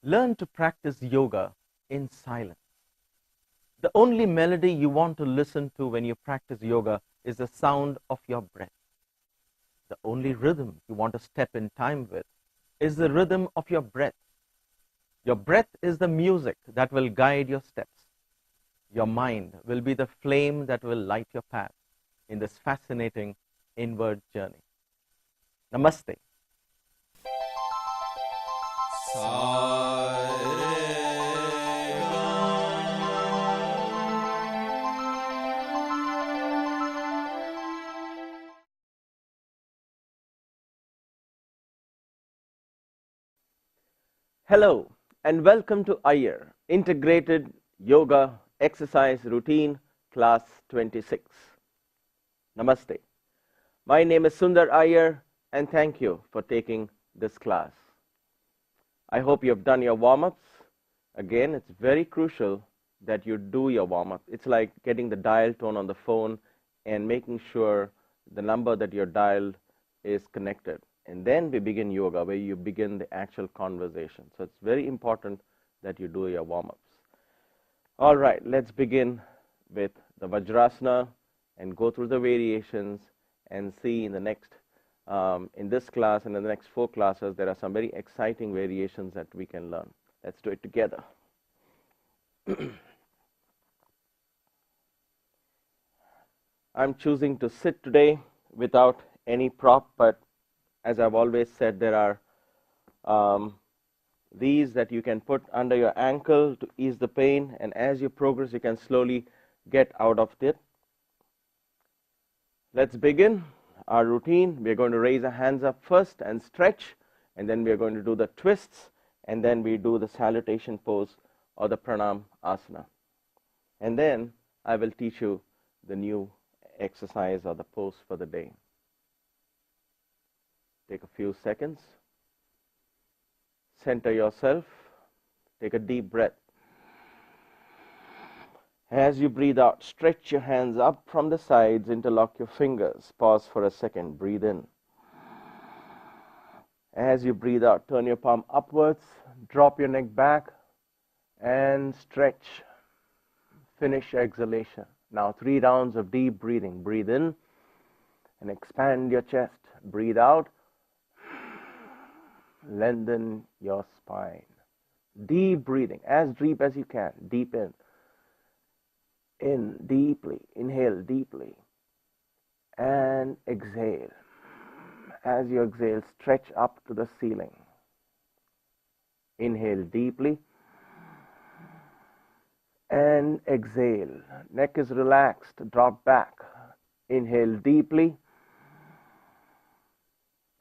Learn to practice yoga in silence. The only melody you want to listen to when you practice yoga is the sound of your breath. The only rhythm you want to step in time with is the rhythm of your breath. Your breath is the music that will guide your steps. Your mind will be the flame that will light your path in this fascinating inward journey. Namaste. Hello and welcome to IYER Integrated Yoga Exercise Routine Class 26. Namaste. My name is Sundar IYER and thank you for taking this class. I hope you have done your warm-ups. Again, it's very crucial that you do your warm-up. It's like getting the dial tone on the phone and making sure the number that you're dialed is connected. And then we begin yoga, where you begin the actual conversation. So it's very important that you do your warm-ups. All right, let's begin with the Vajrasana and go through the variations and see in the next, in this class and in the next 4 classes, there are some very exciting variations that we can learn. Let's do it together. I'm choosing to sit today without any prop, but as I've always said, there are these that you can put under your ankle to ease the pain, and as you progress, you can slowly get out of it. Let's begin our routine. We're going to raise our hands up first and stretch, and then we're going to do the twists, and then we do the salutation pose or the pranam asana. And then I will teach you the new exercise or the pose for the day. Take a few seconds. Center yourself. Take a deep breath. As you breathe out, stretch your hands up from the sides, interlock your fingers. Pause for a second. Breathe in. As you breathe out, turn your palm upwards, drop your neck back, and stretch. Finish exhalation. Now 3 rounds of deep breathing. Breathe in and expand your chest. Breathe out. Lengthen your spine. Deep breathing, as deep as you can. Deep in. In deeply. Inhale deeply. And exhale. As you exhale, stretch up to the ceiling. Inhale deeply. And exhale. Neck is relaxed. Drop back. Inhale deeply.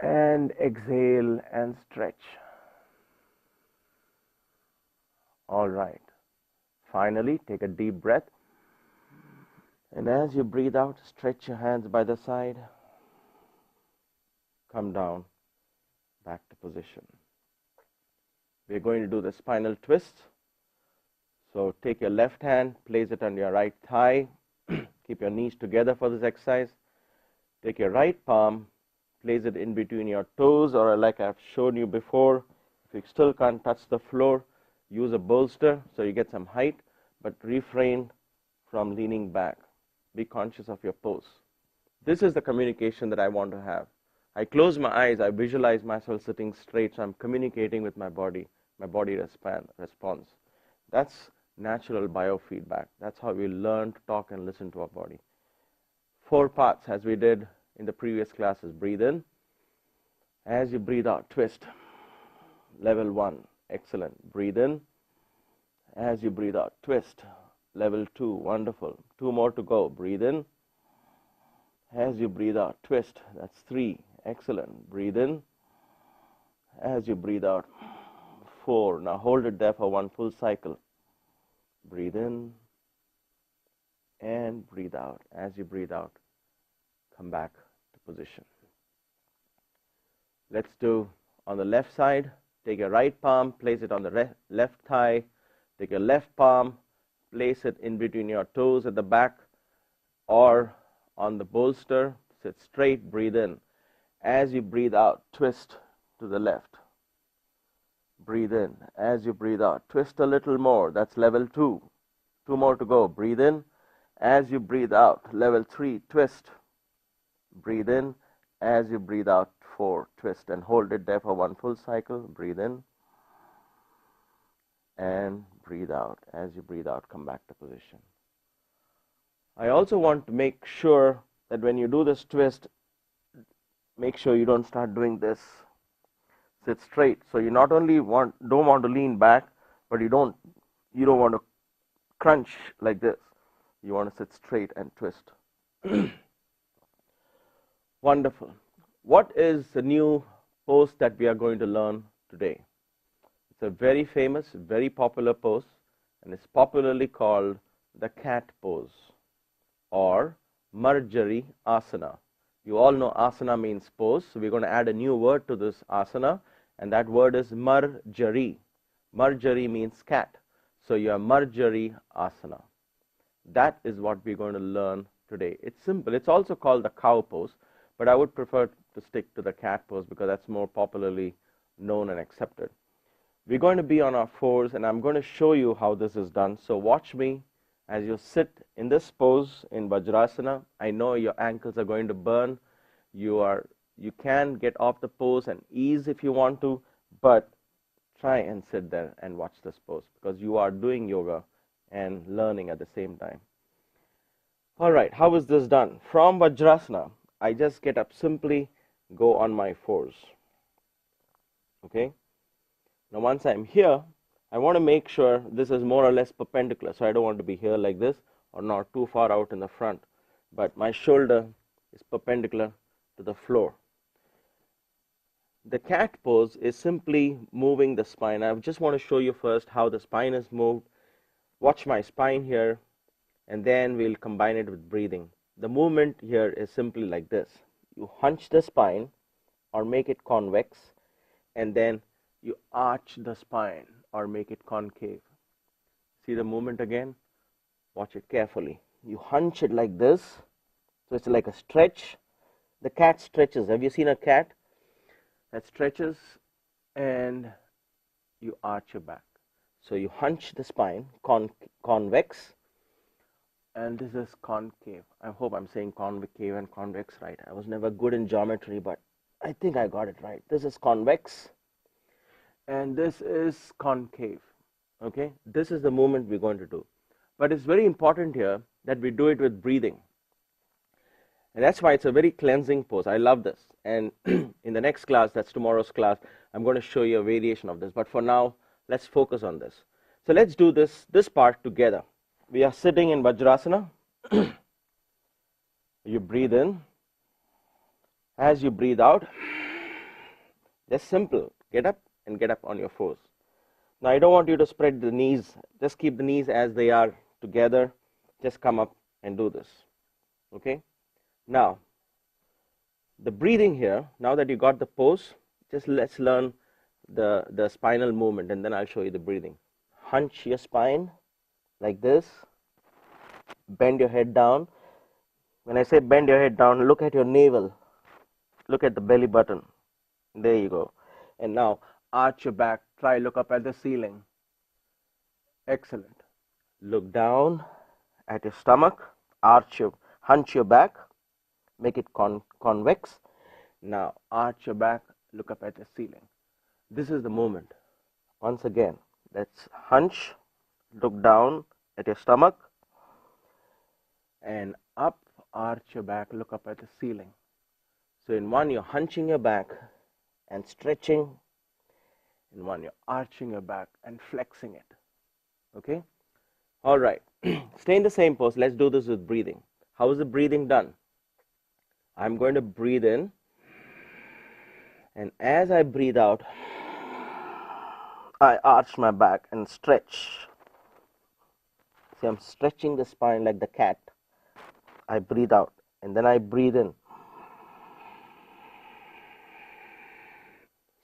And exhale and stretch. All right. Finally, take a deep breath. And as you breathe out, stretch your hands by the side. Come down, back to position. We're going to do the spinal twist. So take your left hand, place it on your right thigh. Keep your knees together for this exercise. Take your right palm, place it in between your toes, or like I've shown you before, if you still can't touch the floor, use a bolster so you get some height, but refrain from leaning back. Be conscious of your pose. This is the communication that I want to have. I close my eyes, I visualize myself sitting straight, so I'm communicating with my body responds. That's natural biofeedback. That's how we learn to talk and listen to our body. 4 parts, as we did in the previous classes. Breathe in. As you breathe out, twist. Level 1. Excellent. Breathe in. As you breathe out, twist. Level 2. Wonderful. 2 more to go. Breathe in. As you breathe out, twist. That's 3. Excellent. Breathe in. As you breathe out, 4. Now hold it there for 1 full cycle. Breathe in and breathe out. As you breathe out, come back to position. Let's do on the left side. Take your right palm, place it on the left thigh. Take your left palm, place it in between your toes at the back or on the bolster. Sit straight, breathe in. As you breathe out, twist to the left. Breathe in. As you breathe out, twist a little more. That's level 2. 2 more to go. Breathe in. As you breathe out, level 3, twist. Breathe in. As you breathe out, 4, twist, and hold it there for 1 full cycle. Breathe in and breathe out. As you breathe out, come back to position. I also want to make sure that when you do this twist, make sure you don't start doing this. Sit straight. So you not only don't want to lean back, but you don't want to crunch like this. You want to sit straight and twist. Wonderful. What is the new pose that we are going to learn today? It's a very famous, very popular pose, and it's popularly called the cat pose or Marjari Asana. You all know asana means pose, so we're going to add a new word to this asana, and that word is Marjari. Marjari means cat. So your Marjari Asana. That is what we're going to learn today. It's simple. It's also called the cow pose, but I would prefer to stick to the cat pose because that's more popularly known and accepted. We're going to be on our fours, and I'm going to show you how this is done. So watch me as you sit in this pose in Vajrasana. I know your ankles are going to burn. You can get off the pose and ease if you want to, but try and sit there and watch this pose because you are doing yoga and learning at the same time. All right, how is this done? From Vajrasana, I just get up, simply go on my fours. Okay. Now once I'm here, I want to make sure this is more or less perpendicular. So I don't want to be here like this or not too far out in the front, but my shoulder is perpendicular to the floor. The cat pose is simply moving the spine. I just want to show you first how the spine is moved. Watch my spine here, and then we'll combine it with breathing. The movement here is simply like this. You hunch the spine or make it convex, and then you arch the spine or make it concave. See the movement again? Watch it carefully. You hunch it like this, so it's like a stretch. The cat stretches. Have you seen a cat that stretches? And you arch your back. So you hunch the spine, convex, and this is concave. I hope I'm saying concave and convex right. I was never good in geometry, but I think I got it right. This is convex, and this is concave. Okay, this is the movement we're going to do. But it's very important here that we do it with breathing. And that's why it's a very cleansing pose. I love this. And in the next class, that's tomorrow's class, I'm going to show you a variation of this. But for now, let's focus on this. So let's do this part together. We are sitting in Vajrasana. You breathe in. As you breathe out, just simple. Get up and get up on your fours. Now, I don't want you to spread the knees. Just keep the knees as they are together. Just come up and do this. Okay? Now, the breathing here, now that you got the pose, just let's learn the spinal movement, and then I'll show you the breathing. Hunch your spine like this. Bend your head down. When I say bend your head down, look at your navel. Look at the belly button. There you go. And now, arch your back. Try look up at the ceiling. Excellent. Look down at your stomach. Hunch your back. Make it convex. Now, arch your back. Look up at the ceiling. This is the movement. Once again, let's hunch. Look down at your stomach. And up, arch your back. Look up at the ceiling. So in one, you're hunching your back and stretching. In one, you're arching your back and flexing it. Okay? All right. Stay in the same pose. Let's do this with breathing. How is the breathing done? I'm going to breathe in. And as I breathe out, I arch my back and stretch. See, I'm stretching the spine like the cat. I breathe out. And then I breathe in.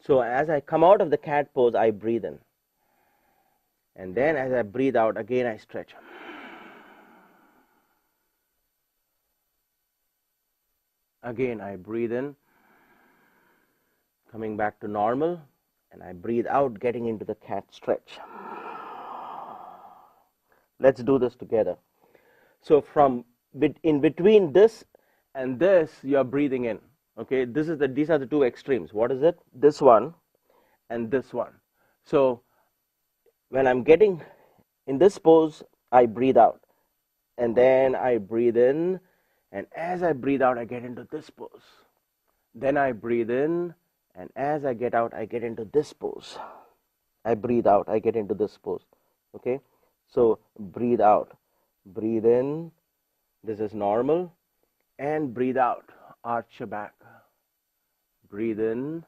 So as I come out of the cat pose, I breathe in. And then as I breathe out, again I stretch. Again I breathe in, coming back to normal, and I breathe out, getting into the cat stretch. Let's do this together. So from in between this and this, you are breathing in. Okay, these are the two extremes. What is it? This one and this one. So when I'm getting in this pose, I breathe out, and then I breathe in, and as I breathe out, I get into this pose. Then I breathe in, and as I get out, I get into this pose. I breathe out, I get into this pose. Okay, so breathe out, breathe in, this is normal, and breathe out, arch your back. Breathe in,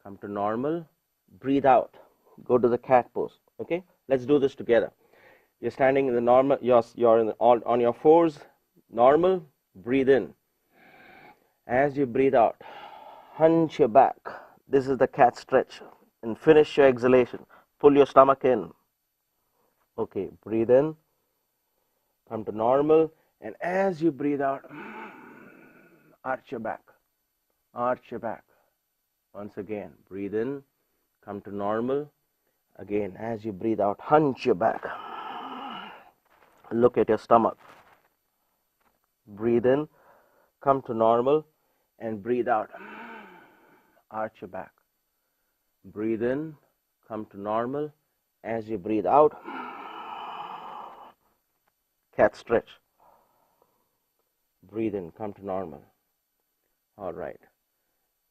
come to normal, breathe out, go to the cat pose. Okay, let's do this together. You're standing in the normal, you're on your fours, normal, breathe in. As you breathe out, hunch your back. This is the cat stretch. And finish your exhalation. Pull your stomach in. Okay, breathe in, come to normal, and as you breathe out, arch your back. Arch your back. Once again, breathe in, come to normal. Again, as you breathe out, hunch your back. Look at your stomach. Breathe in, come to normal, and breathe out. Arch your back. Breathe in, come to normal. As you breathe out, cat stretch. Breathe in, come to normal. All right.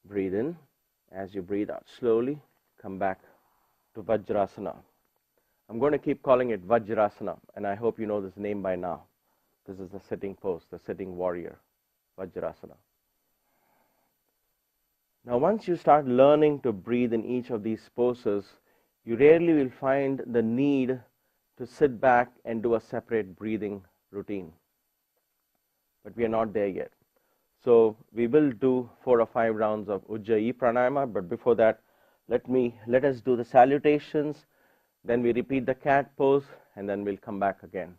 Breathe in. As you breathe out, slowly come back to Vajrasana. I'm going to keep calling it Vajrasana, and I hope you know this name by now. This is the sitting pose, the sitting warrior, Vajrasana. Now, once you start learning to breathe in each of these poses, you rarely will find the need to sit back and do a separate breathing routine. But we are not there yet. So we will do 4 or 5 rounds of Ujjayi pranayama, but before that, let us do the salutations, then we repeat the cat pose, and then we'll come back again.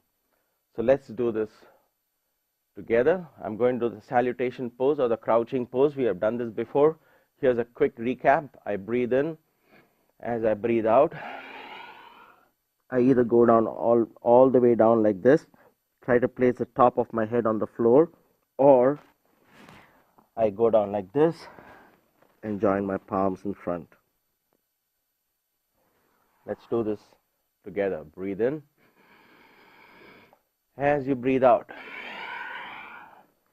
So let's do this together. I'm going to do the salutation pose or the crouching pose. We have done this before. Here's a quick recap. I breathe in. As I breathe out, I either go down all the way down like this, try to place the top of my head on the floor, or I go down like this and join my palms in front. Let's do this together. Breathe in. As you breathe out,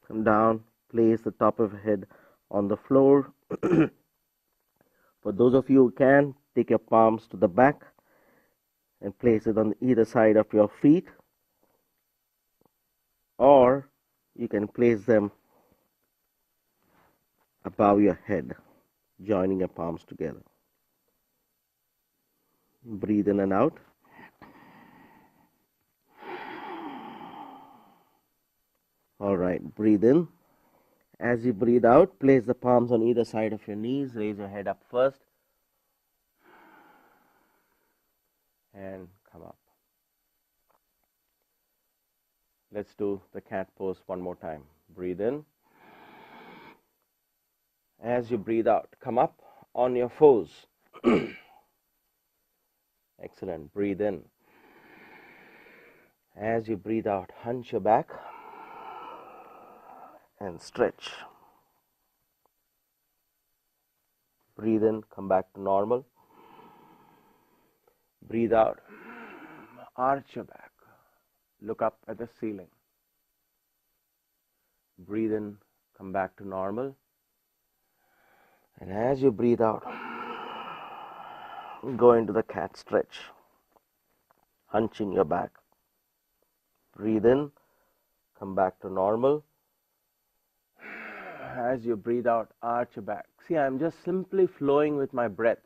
come down, place the top of your head on the floor. For those of you who can, take your palms to the back and place it on either side of your feet, or you can place them above your head, joining your palms together. Breathe in and out. All right, breathe in. As you breathe out, place the palms on either side of your knees. Raise your head up first and come up. Let's do the cat pose one more time. Breathe in. As you breathe out, come up on your fours. Excellent. Breathe in. As you breathe out, hunch your back and stretch. Breathe in, come back to normal. Breathe out, arch your back, look up at the ceiling. Breathe in, come back to normal. And as you breathe out, go into the cat stretch, hunching your back. Breathe in, come back to normal. As you breathe out, arch your back. See, I'm just simply flowing with my breath.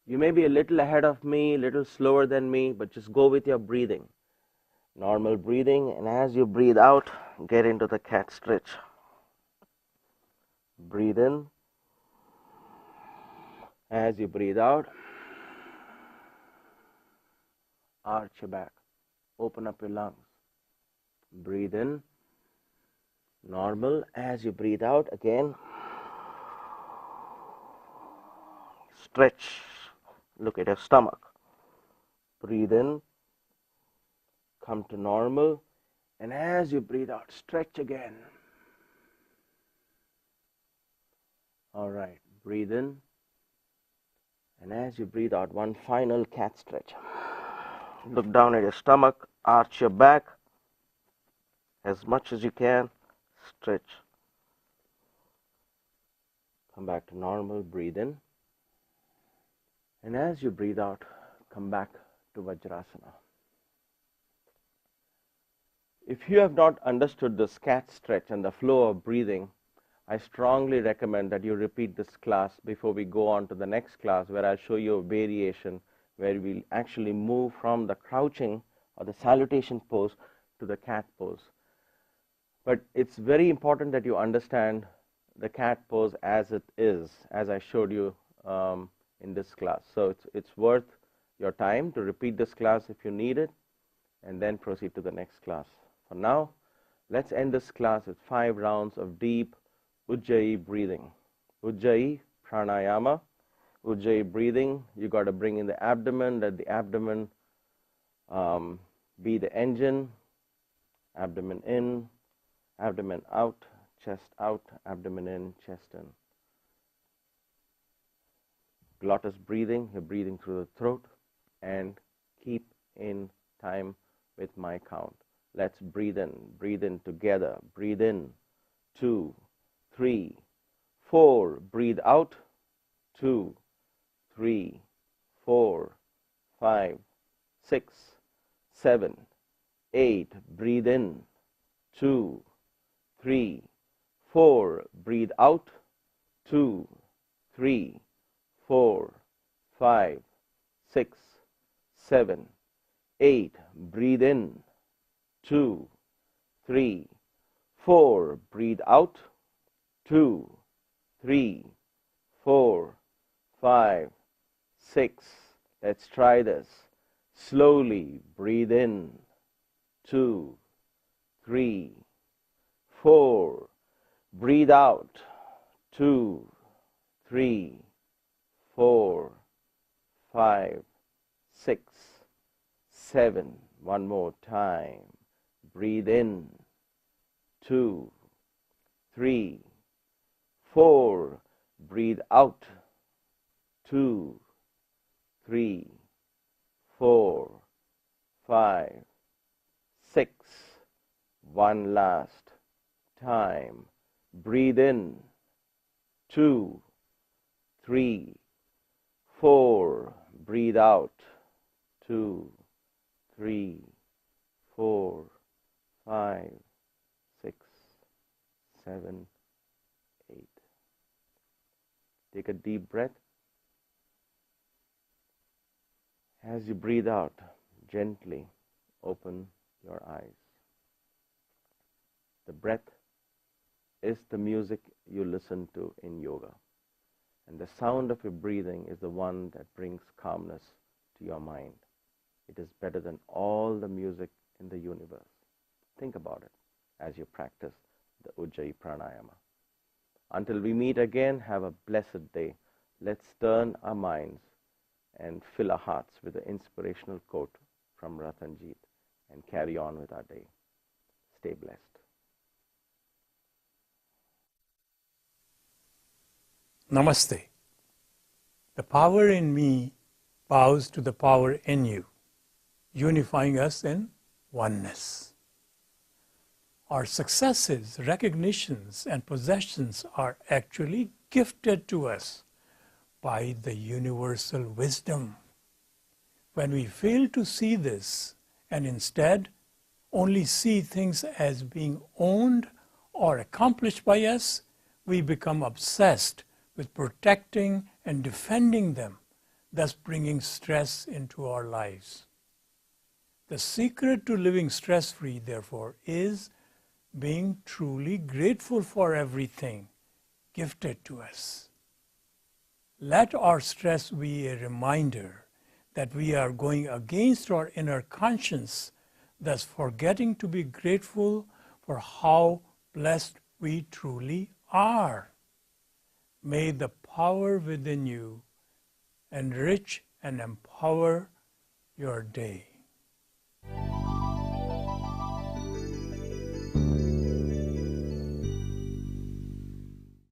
You may be a little ahead of me, a little slower than me, but just go with your breathing. Normal breathing, and as you breathe out, get into the cat stretch. Breathe in. As you breathe out, arch your back. Open up your lungs. Breathe in. Normal. As you breathe out, again, stretch Look at your stomach. Breathe in, come to normal, and as you breathe out, stretch again. All right, breathe in, and as you breathe out, one final cat stretch. Look down at your stomach, arch your back as much as you can, stretch. Come back to normal, breathe in, and as you breathe out, come back to Vajrasana. If you have not understood this cat stretch and the flow of breathing, I strongly recommend that you repeat this class before we go on to the next class, where I'll show you a variation where we'll actually move from the crouching or the salutation pose to the cat pose. But it's very important that you understand the cat pose as it is, as I showed you in this class. So it's worth your time to repeat this class if you need it, and then proceed to the next class. For now, let's end this class with 5 rounds of deep Ujjayi breathing. Ujjayi pranayama. Ujjayi breathing, you got to bring in the abdomen, let the abdomen be the engine. Abdomen in, abdomen out, chest out, abdomen in, chest in. Glottis breathing, you're breathing through the throat, and keep in time with my count. Let's breathe in together. Breathe in, 2, 3, 4. Breathe out, 2, 3, 4, 5, 6, 7, 8. Breathe in, 2, 3, 4. Breathe out, 2, 3, 4, 5, 6, 7, 8. Breathe in, 2, 3, 4. Breathe out, 2, 3, 4, 5, 6. Let's try this. Slowly breathe in, 2, 3, 4. Breathe out, 2, 3, 4, 5, 6, 7. One more time. Breathe in, 2, 3, 4. Breathe out, 2, 3, 4, 5, 6. One last time. Breathe in, 2, 3, 4. Breathe out, 2, 3, 4, 5, 6, 7, 8. Take a deep breath. As you breathe out, gently open your eyes. The breath is the music you listen to in yoga, and the sound of your breathing is the one that brings calmness to your mind. It is better than all the music in the universe. Think about it as you practice the Ujjayi pranayama. Until we meet again, have a blessed day. Let's turn our minds and fill our hearts with the inspirational quote from Ratanjit and carry on with our day. Stay blessed. Namaste. The power in me bows to the power in you, unifying us in oneness. Our successes, recognitions, and possessions are actually gifted to us by the universal wisdom. When we fail to see this and instead only see things as being owned or accomplished by us, we become obsessed with protecting and defending them, thus bringing stress into our lives. The secret to living stress-free, therefore, is being truly grateful for everything gifted to us. Let our stress be a reminder that we are going against our inner conscience, thus forgetting to be grateful for how blessed we truly are. May the power within you enrich and empower your day.